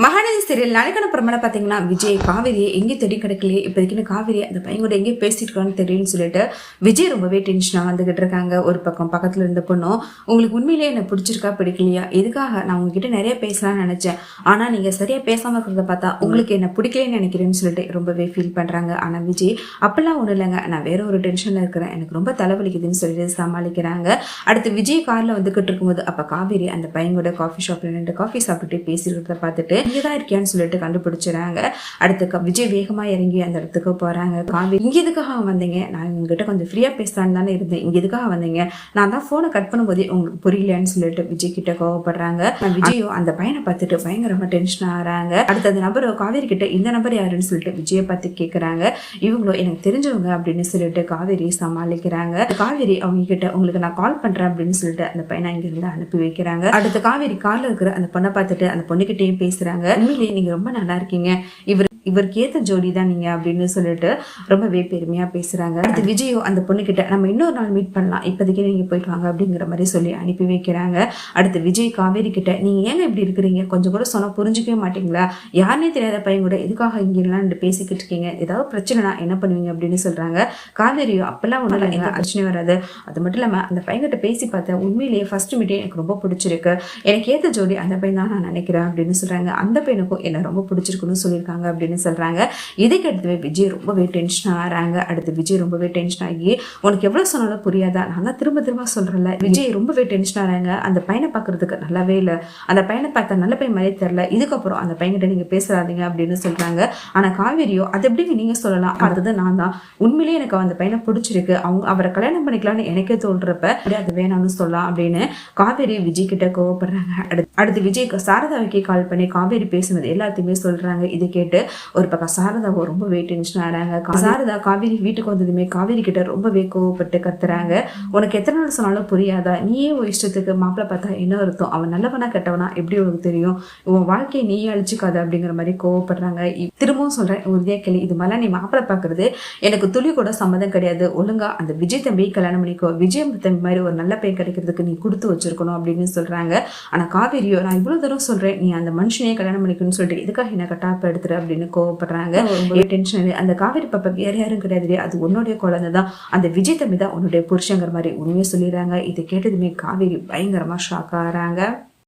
Mahanadi serial நாளைக்கான பிரமணம் பார்த்தீங்கன்னா விஜய் காவேரியை எங்கே தேடி கிடைக்கலையே இப்போதைக்கு காவேரி அந்த பையன் கூட எங்கேயும் பேசிட்டு இருக்கான்னு தெரியும்னு சொல்லிட்டு விஜய் ரொம்பவே டென்ஷனாக வந்துகிட்டு இருக்காங்க. ஒரு பக்கம் பக்கத்தில் இருந்த பொண்ணும் உங்களுக்கு உண்மையிலேயே என்ன பிடிச்சிருக்கா பிடிக்கலையா எதுக்காக நான் உங்ககிட்ட நிறைய பேசலாம்னு நினைச்சேன், ஆனால் நீங்கள் சரியாக பேசாமல் இருக்கிறத பார்த்தா உங்களுக்கு என்ன பிடிக்கலன்னு நினைக்கிறேன்னு சொல்லிட்டு ரொம்பவே ஃபீல் பண்ணுறாங்க. ஆனால் விஜய் அப்பெல்லாம் ஒன்றும் இல்லைங்க, நான் வேற ஒரு டென்ஷனில் இருக்கிறேன், எனக்கு ரொம்ப தலைவலிக்குதுன்னு சொல்லிட்டு சமாளிக்கிறாங்க. அடுத்து விஜய் காரில் வந்துகிட்டு இருக்கும்போது அப்போ காவேரி அந்த பையன் கூட காஃபி ஷாப்பில் நின்று காஃபி சாப்பிட்டுட்டு பேசிக்கிறத பார்த்துட்டு இங்கதான் இருக்கியான்னு சொல்லிட்டு கண்டுபிடிச்சிடறாங்க. அடுத்து விஜய் வேகமா இறங்கி அந்த இடத்துக்கு போறாங்க. காவேரி இங்க எதுக்காக வந்தீங்க, நான் உங்ககிட்ட கொஞ்சம் ஃப்ரீயா பேசலான்னு தானே இருந்தேன், இங்க எதுக்காக வந்தீங்க, நான் தான் போனை கட் பண்ணும்போதே உங்களுக்கு புரியலன்னு சொல்லிட்டு விஜய் கிட்ட கோவப்படுறாங்க. விஜயும் அந்த பையனை பார்த்துட்டு பயங்கரமா டென்ஷன் ஆறாங்க. அடுத்து அந்த நபர் காவேரி கிட்ட இந்த நபர் யாருன்னு சொல்லிட்டு விஜயை பார்த்து கேட்கறாங்க. இவங்களும் எனக்கு தெரிஞ்சவங்க அப்படின்னு சொல்லிட்டு காவேரி சமாளிக்கிறாங்க. காவேரி அவங்க கிட்ட உங்களுக்கு நான் கால் பண்றேன் அப்படின்னு சொல்லிட்டு அந்த பையனை இங்கிருந்து அனுப்பி வைக்கிறாங்க. அடுத்து காவேரி கார்ல இருக்கிற அந்த பொண்ணை பார்த்துட்டு அந்த பொண்ணுகிட்டயும் பேசுறாங்க. உண்மையிலேயே நீங்க ரொம்ப நல்லா இருக்கீங்க, இவருக்கு ஏத்த ஜோடி தான் நீங்க அப்படின்னு சொல்லிட்டு ரொம்பவே பெருமையா பேசுறாங்க. அடுத்து விஜயோ அந்த பொண்ணு கிட்ட நம்ம இன்னொரு நாள் மீட் பண்ணலாம், இப்போதைக்கு நீங்க போயிட்டு வாங்க அப்படிங்கிற மாதிரி சொல்லி அனுப்பி வைக்கிறாங்க. அடுத்து விஜய் காவேரி கிட்ட நீங்க ஏங்க இப்படி இருக்கிறீங்க, கொஞ்சம் கூட சொன்னா புரிஞ்சுக்கவே மாட்டீங்களா, யாருனே தெரியாத பையன் கூட எதுக்காக இங்கெல்லாம் பேசிக்கிட்டு இருக்கீங்க, ஏதாவது பிரச்சனைனா என்ன பண்ணுவீங்க அப்படின்னு சொல்றாங்க. காவேரியோ அப்பெல்லாம் ஒன்றும் இல்லை, பிரச்சனை வராது, அது மட்டும் இல்லாம அந்த பையன்கிட்ட பேசி பார்த்தேன், உண்மையிலேயே ஃபர்ஸ்ட் மீட்டே எனக்கு ரொம்ப பிடிச்சிருக்கு, எனக்கு ஏத்த ஜோடி அந்த பையன் தான் நான் நினைக்கிறேன் அப்படின்னு சொல்றாங்க. அந்த பையனுக்கும் என்ன ரொம்ப பிடிச்சிருக்குன்னு சொல்லியிருக்காங்க அப்படின்னு சொல்றாங்க. இதுக்கு அடுத்து விஜய் ரொம்பவே டென்ஷன் ஆறாங்க. அடுத்து விஜய் ரொம்பவே டென்ஷன் ஆகி உனக்கு எவ்வளவு சொன்னாலும் புரியாதா, நான் தான் திரும்ப திரும்ப சொல்றேன்ல. விஜய் ரொம்பவே டென்ஷன் ஆறாங்க. அந்த பையனை பாக்குறதுக்கு நல்லாவே இல்லை, அந்த பையனை பார்த்தா நல்ல பையன் மாதிரியே தெரியல, இதுக்கப்புறம் அந்த பையன்கிட்ட நீங்க பேசாதீங்க அப்படின்னு சொல்றாங்க. ஆனா காவேரியோ அது எப்படி நீங்க சொல்லலாம், அடுத்தது நான் தான் உண்மையிலேயே எனக்கு அந்த பையனை பிடிச்சிருக்கு, அவரை கல்யாணம் பண்ணிக்கலாம்னு எனக்கே தோன்றப்ப அது வேணாம்னு சொல்லலாம் அப்படின்னு காவேரி விஜய் கிட்ட கோவப்படுறாங்க. அடுத்து விஜய்க்கு சாரதாவுக்கே கால் பண்ணி காவேரி பேசுனது எல்லாத்தையுமே சொல்றாங்க. இதை கேட்டு ஒரு பக்கம் சாரதாவை ரொம்பவே டென்ஷன் ஆறாங்க. சாரதா காவேரி வீட்டுக்கு வந்ததுமே காவேரி கிட்ட ரொம்பவே கோவப்பட்டு கத்துறாங்க. உனக்கு எத்தனை நாள் சொன்னாலும் புரியாதா, நீயே ஒரு இஷ்டத்துக்கு மாப்பிள்ளை பார்த்தா என்ன அர்த்தம், அவன் நல்லவனா கெட்டவனா எப்படி உனக்கு தெரியும், உன் வாழ்க்கையை நீயே அழிச்சுக்காத அப்படிங்கிற மாதிரி கோவப்படுறாங்க. திரும்பவும் சொல்றேன் உறுதியா கேள்வி, இது மாதிரிலாம் நீ மாப்பிள்ளை பாக்குறது எனக்கு துளி கூட சம்மதம் கிடையாது, ஒழுங்கா அந்த விஜய் தம்பி கல்யாணம் பண்ணிக்கோ, விஜய் தம்பி மாதிரி ஒரு நல்ல பையன் கிடைக்கிறதுக்கு நீ கொடுத்து வச்சிருக்கணும் அப்படின்னு சொல்றாங்க. ஆனா காவேரியோ நான் இவ்வளவு தூரம் சொல்றேன், நீ அந்த மனுஷனையே கல்யாணம் பண்ணிக்கணும்னு சொல்லிட்டு இதுக்காக என்ன கட்டாப்ப எடுத்துரு அப்படின்னு கோவப்படுறாங்க. டென்ஷன். அந்த காவேரி பாப்பா வேற யாரும் கிடையாது, அது உன்னுடைய குழந்தை தான், அந்த விஜய் தம்பி தான் உன்னுடைய புருஷங்கிற மாதிரி உண்மையை சொல்லிடுறாங்க. இதை கேட்டதுமே காவேரி பயங்கரமா ஷாக் ஆறாங்க.